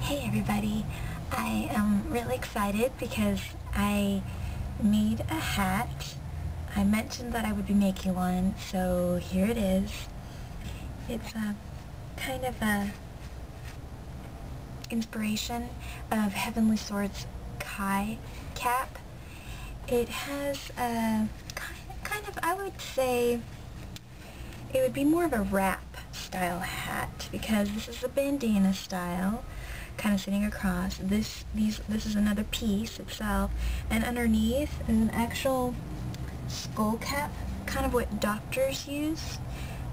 Hey everybody, I am really excited because I made a hat. I mentioned that I would be making one, so here it is. It's a kind of a inspiration of Heavenly Sword's Kai cap. It has a kind of, I would say, it would be more of a wrap style hat because this is a bandana style, kind of sitting across. This is another piece itself, and underneath is an actual skull cap, kind of what doctors use.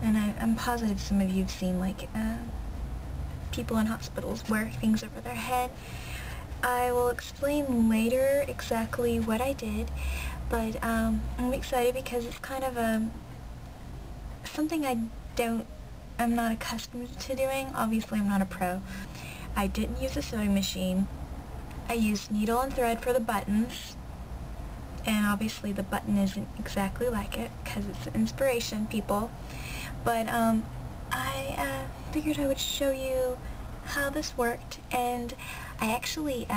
And I'm positive some of you have seen like people in hospitals wear things over their head. I will explain later exactly what I did, but I'm excited because it's kind of something I'm not accustomed to doing. Obviously I'm not a pro. I didn't use a sewing machine. I used needle and thread for the buttons, and obviously the button isn't exactly like it because it's an inspiration, people. But I figured I would show you how this worked, and I actually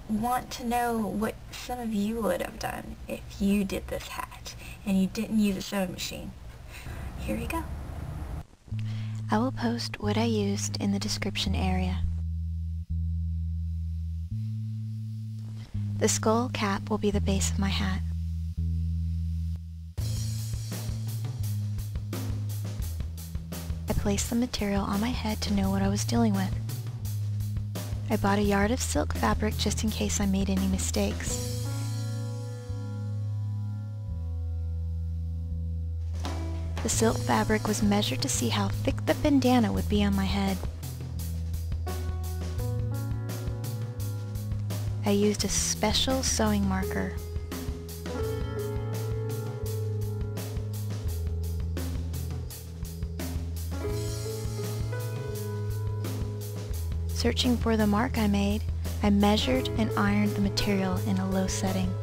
want to know what some of you would have done if you did this hat and you didn't use a sewing machine. Here we go. I will post what I used in the description area. The skull cap will be the base of my hat. I placed the material on my head to know what I was dealing with. I bought a yard of silk fabric just in case I made any mistakes. The silk fabric was measured to see how thick the bandana would be on my head. I used a special sewing marker. Searching for the mark I made, I measured and ironed the material in a low setting.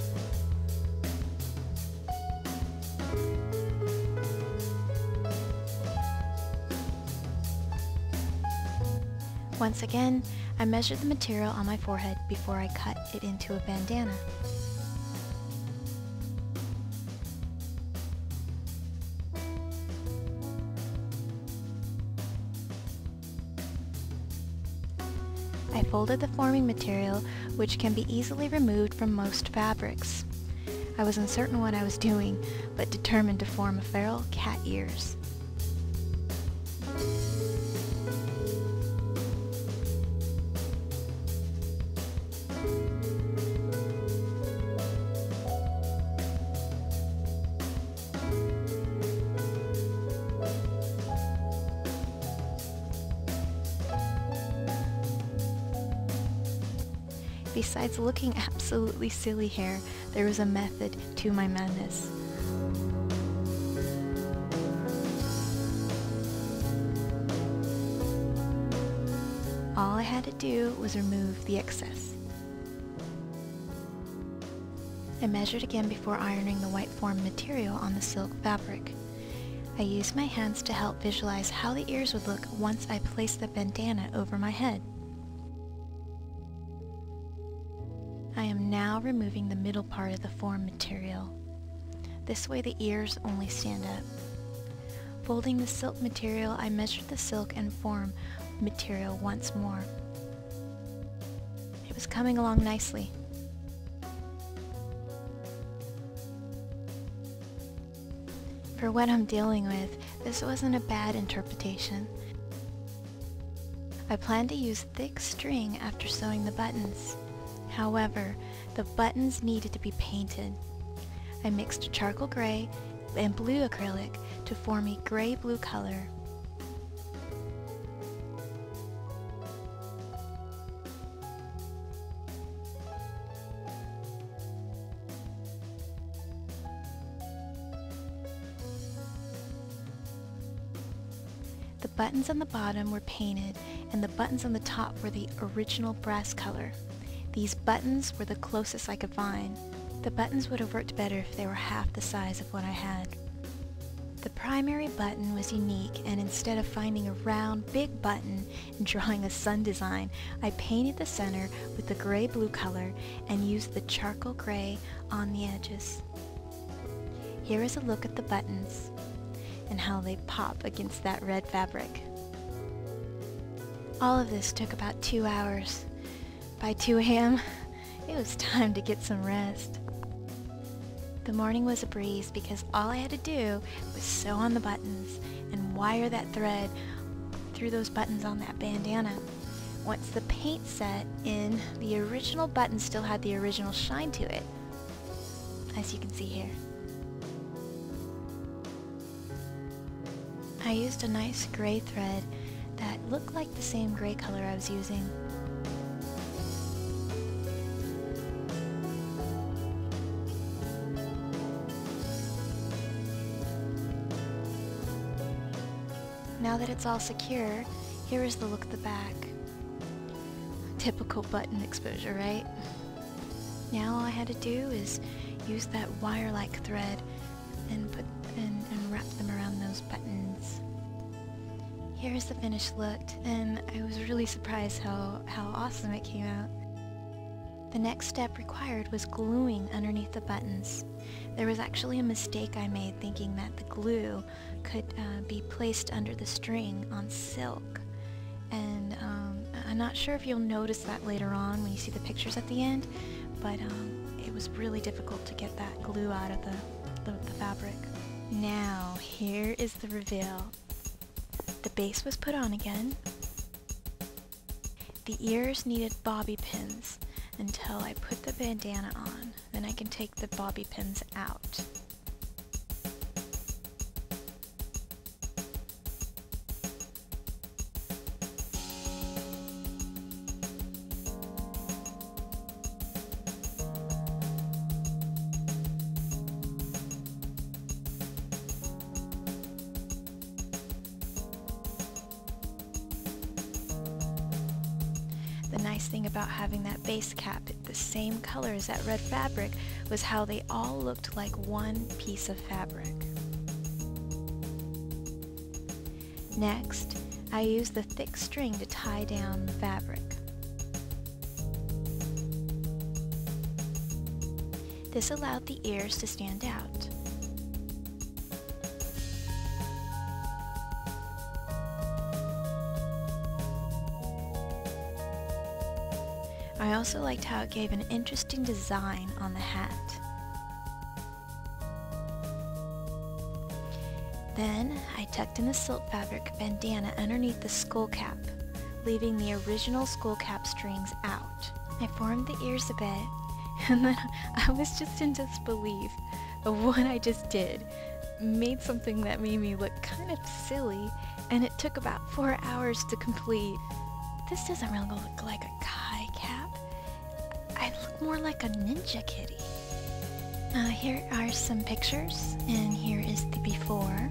Once again, I measured the material on my forehead before I cut it into a bandana. I folded the forming material, which can be easily removed from most fabrics. I was uncertain what I was doing, but determined to form a feral cat ears. Besides looking absolutely silly here, there was a method to my madness. All I had to do was remove the excess. I measured again before ironing the white form material on the silk fabric. I used my hands to help visualize how the ears would look once I placed the bandana over my head. I am now removing the middle part of the form material. This way the ears only stand up. Folding the silk material, I measured the silk and form material once more. It was coming along nicely. For what I'm dealing with, this wasn't a bad interpretation. I plan to use thick string after sewing the buttons. However, the buttons needed to be painted. I mixed charcoal gray and blue acrylic to form a gray-blue color. The buttons on the bottom were painted, and the buttons on the top were the original brass color. These buttons were the closest I could find. The buttons would have worked better if they were half the size of what I had. The The primary button was unique, and instead of finding a round, big button and drawing a sun design, I painted the center with the gray-blue color and used the charcoal gray on the edges. Here is a look at the buttons and how they pop against that red fabric. All of this took about 2 hours. By 2 a.m., it was time to get some rest. The morning was a breeze because all I had to do was sew on the buttons and wire that thread through those buttons on that bandana. Once the paint set in, the original button still had the original shine to it, as you can see here. I used a nice gray thread that looked like the same gray color I was using. Now that it's all secure, here is the look at the back. Typical button exposure, right? Now all I had to do is use that wire-like thread and wrap them around those buttons. Here's the finished look, and I was really surprised how awesome it came out. The next step required was gluing underneath the buttons. There was actually a mistake I made thinking that the glue could be placed under the string on silk. And I'm not sure if you'll notice that later on when you see the pictures at the end, but it was really difficult to get that glue out of the fabric. Now, here is the reveal. The base was put on again. The ears needed bobby pins until I put the bandana on. Then I can take the bobby pins out. The nice thing about having that base cap the same color as that red fabric was how they all looked like one piece of fabric. Next, I used the thick string to tie down the fabric. This allowed the ears to stand out. I also liked how it gave an interesting design on the hat. Then I tucked in the silk fabric bandana underneath the skull cap, leaving the original skull cap strings out. I formed the ears a bit, and then I was just in disbelief of what I just did. Made something that made me look kind of silly, and it took about 4 hours to complete. This doesn't really look like a Kai cap. I look more like a ninja kitty. Here are some pictures, and here is the before.